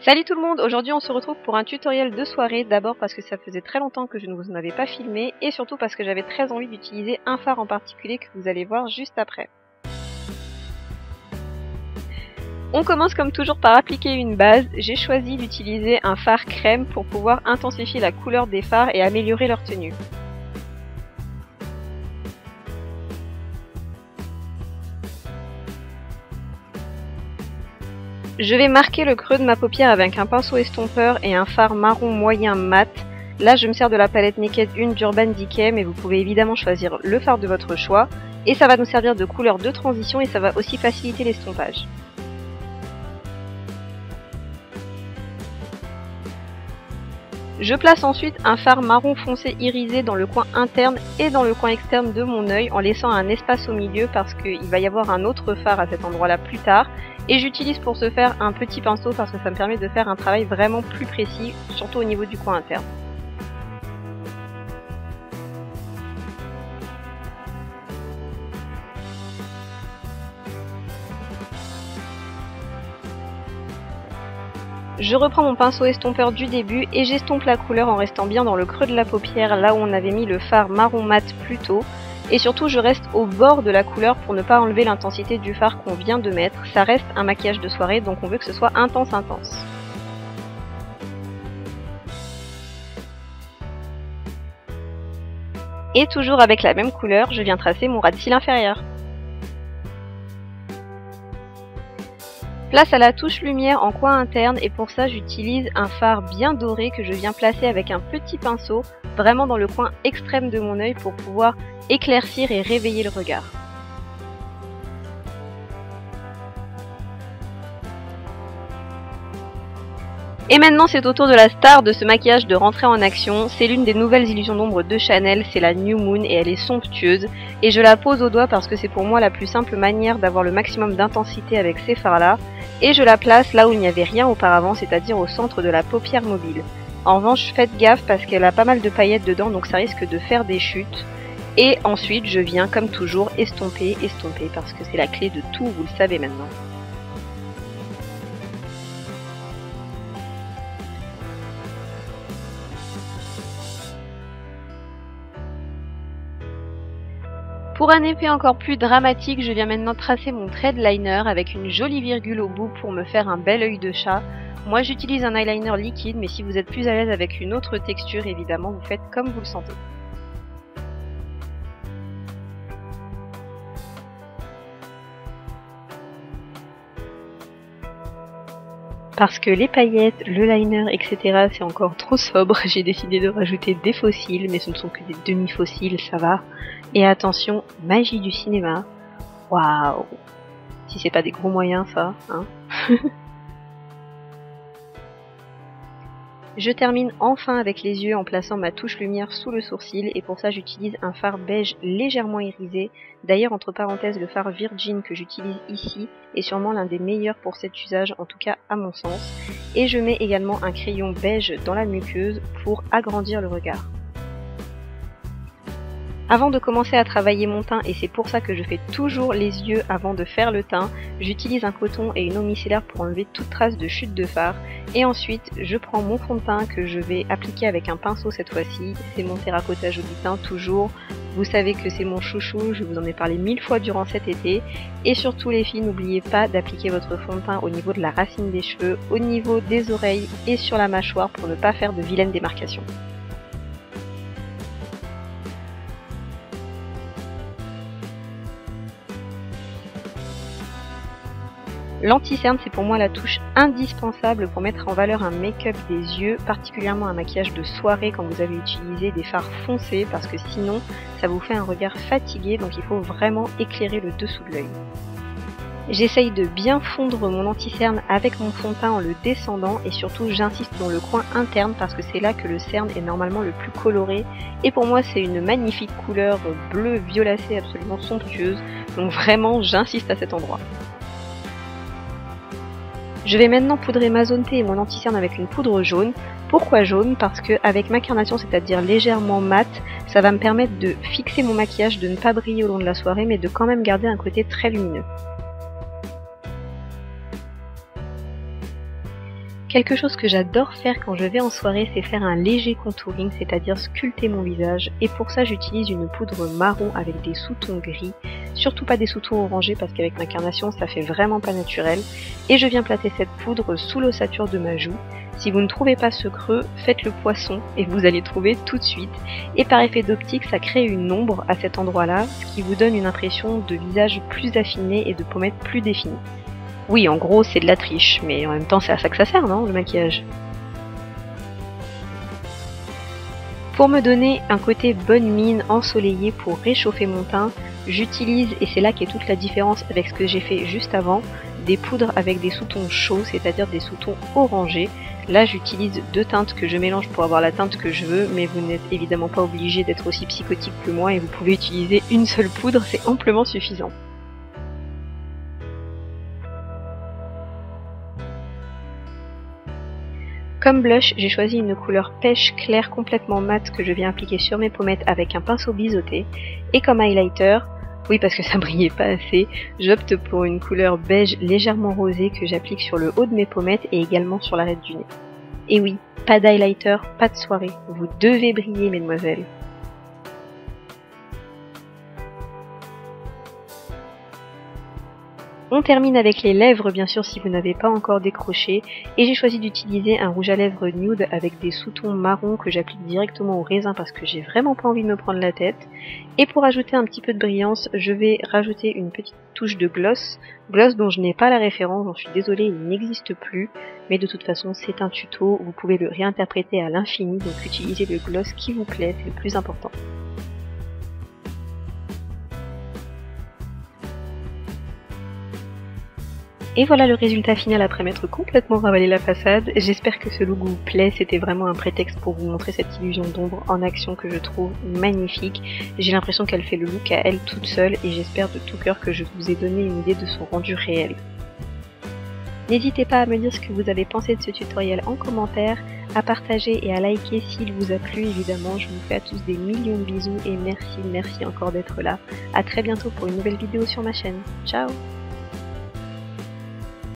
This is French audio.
Salut tout le monde, aujourd'hui on se retrouve pour un tutoriel de soirée, d'abord parce que ça faisait très longtemps que je ne vous en avais pas filmé, et surtout parce que j'avais très envie d'utiliser un fard en particulier que vous allez voir juste après. On commence comme toujours par appliquer une base. J'ai choisi d'utiliser un fard crème pour pouvoir intensifier la couleur des fards et améliorer leur tenue. Je vais marquer le creux de ma paupière avec un pinceau estompeur et un fard marron moyen mat. Là je me sers de la palette Naked 1 d'Urban Decay, mais vous pouvez évidemment choisir le fard de votre choix. Et ça va nous servir de couleur de transition et ça va aussi faciliter l'estompage. Je place ensuite un fard marron foncé irisé dans le coin interne et dans le coin externe de mon œil en laissant un espace au milieu parce qu'il va y avoir un autre fard à cet endroit là plus tard. Et j'utilise pour ce faire un petit pinceau parce que ça me permet de faire un travail vraiment plus précis, surtout au niveau du coin interne. Je reprends mon pinceau estompeur du début et j'estompe la couleur en restant bien dans le creux de la paupière, là où on avait mis le fard marron mat plus tôt. Et surtout je reste au bord de la couleur pour ne pas enlever l'intensité du fard qu'on vient de mettre. Ça reste un maquillage de soirée, donc on veut que ce soit intense. Et toujours avec la même couleur, je viens tracer mon ras de cils inférieur. Place à la touche lumière en coin interne et pour ça j'utilise un fard bien doré que je viens placer avec un petit pinceau vraiment dans le coin extrême de mon œil pour pouvoir éclaircir et réveiller le regard. Et maintenant c'est au tour de la star de ce maquillage de rentrer en action. C'est l'une des nouvelles illusions d'ombre de Chanel, c'est la New Moon et elle est somptueuse. Et je la pose au doigt parce que c'est pour moi la plus simple manière d'avoir le maximum d'intensité avec ces fards là. Et je la place là où il n'y avait rien auparavant, c'est-à-dire au centre de la paupière mobile. En revanche faites gaffe parce qu'elle a pas mal de paillettes dedans donc ça risque de faire des chutes. Et ensuite je viens comme toujours estomper parce que c'est la clé de tout, vous le savez maintenant. Pour un effet encore plus dramatique, je viens maintenant tracer mon trait de liner avec une jolie virgule au bout pour me faire un bel œil de chat. Moi j'utilise un eyeliner liquide, mais si vous êtes plus à l'aise avec une autre texture, évidemment vous faites comme vous le sentez. Parce que les paillettes, le liner, etc. c'est encore trop sobre, j'ai décidé de rajouter des faux cils, mais ce ne sont que des demi-faux cils, ça va. Et attention, magie du cinéma. Waouh! Si c'est pas des gros moyens ça, hein. Je termine enfin avec les yeux en plaçant ma touche lumière sous le sourcil et pour ça j'utilise un fard beige légèrement irisé. D'ailleurs entre parenthèses le fard Virgin que j'utilise ici est sûrement l'un des meilleurs pour cet usage, en tout cas à mon sens. Et je mets également un crayon beige dans la muqueuse pour agrandir le regard. Avant de commencer à travailler mon teint, et c'est pour ça que je fais toujours les yeux avant de faire le teint, j'utilise un coton et une eau micellaire pour enlever toute trace de chute de fard. Et ensuite, je prends mon fond de teint que je vais appliquer avec un pinceau cette fois-ci. C'est mon terracotta Joli Teint toujours. Vous savez que c'est mon chouchou, je vous en ai parlé 1000 fois durant cet été. Et surtout les filles, n'oubliez pas d'appliquer votre fond de teint au niveau de la racine des cheveux, au niveau des oreilles et sur la mâchoire pour ne pas faire de vilaines démarcations. L'anti-cerne, c'est pour moi la touche indispensable pour mettre en valeur un make-up des yeux, particulièrement un maquillage de soirée quand vous avez utilisé des fards foncés, parce que sinon ça vous fait un regard fatigué, donc il faut vraiment éclairer le dessous de l'œil. J'essaye de bien fondre mon anti-cerne avec mon fond de teint en le descendant et surtout j'insiste dans le coin interne parce que c'est là que le cerne est normalement le plus coloré et pour moi c'est une magnifique couleur bleu violacé absolument somptueuse, donc vraiment j'insiste à cet endroit. Je vais maintenant poudrer ma zone T et mon anti-cerne avec une poudre jaune. Pourquoi jaune? Parce que avec ma carnation, c'est-à-dire légèrement mat, ça va me permettre de fixer mon maquillage, de ne pas briller au long de la soirée, mais de quand même garder un côté très lumineux. Quelque chose que j'adore faire quand je vais en soirée, c'est faire un léger contouring, c'est-à-dire sculpter mon visage. Et pour ça, j'utilise une poudre marron avec des sous-tons gris. Surtout pas des sous-tons orangés parce qu'avec ma carnation, ça fait vraiment pas naturel. Et je viens placer cette poudre sous l'ossature de ma joue. Si vous ne trouvez pas ce creux, faites le poisson et vous allez trouver tout de suite. Et par effet d'optique, ça crée une ombre à cet endroit-là, ce qui vous donne une impression de visage plus affiné et de pommettes plus définies. Oui, en gros, c'est de la triche, mais en même temps, c'est à ça que ça sert, non, le maquillage? Pour me donner un côté bonne mine ensoleillé pour réchauffer mon teint, j'utilise, et c'est là qu'est toute la différence avec ce que j'ai fait juste avant, des poudres avec des sous-tons chauds, c'est-à-dire des sous-tons orangés. Là, j'utilise deux teintes que je mélange pour avoir la teinte que je veux, mais vous n'êtes évidemment pas obligé d'être aussi psychotique que moi et vous pouvez utiliser une seule poudre, c'est amplement suffisant. Comme blush, j'ai choisi une couleur pêche claire complètement mate que je viens appliquer sur mes pommettes avec un pinceau biseauté. Et comme highlighter, oui parce que ça brillait pas assez, j'opte pour une couleur beige légèrement rosée que j'applique sur le haut de mes pommettes et également sur l'arête du nez. Et oui, pas d'highlighter, pas de soirée, vous devez briller mesdemoiselles. On termine avec les lèvres bien sûr si vous n'avez pas encore décroché et j'ai choisi d'utiliser un rouge à lèvres nude avec des sous-tons marrons que j'applique directement au raisin parce que j'ai vraiment pas envie de me prendre la tête. Et pour ajouter un petit peu de brillance, je vais rajouter une petite touche de gloss dont je n'ai pas la référence, j'en suis désolée, il n'existe plus, mais de toute façon c'est un tuto, vous pouvez le réinterpréter à l'infini, donc utilisez le gloss qui vous plaît, c'est le plus important. Et voilà le résultat final après m'être complètement ravalé la façade. J'espère que ce look vous plaît, c'était vraiment un prétexte pour vous montrer cette illusion d'ombre en action que je trouve magnifique. J'ai l'impression qu'elle fait le look à elle toute seule et j'espère de tout cœur que je vous ai donné une idée de son rendu réel. N'hésitez pas à me dire ce que vous avez pensé de ce tutoriel en commentaire, à partager et à liker s'il vous a plu évidemment. Je vous fais à tous des millions de bisous et merci encore d'être là. A très bientôt pour une nouvelle vidéo sur ma chaîne. Ciao!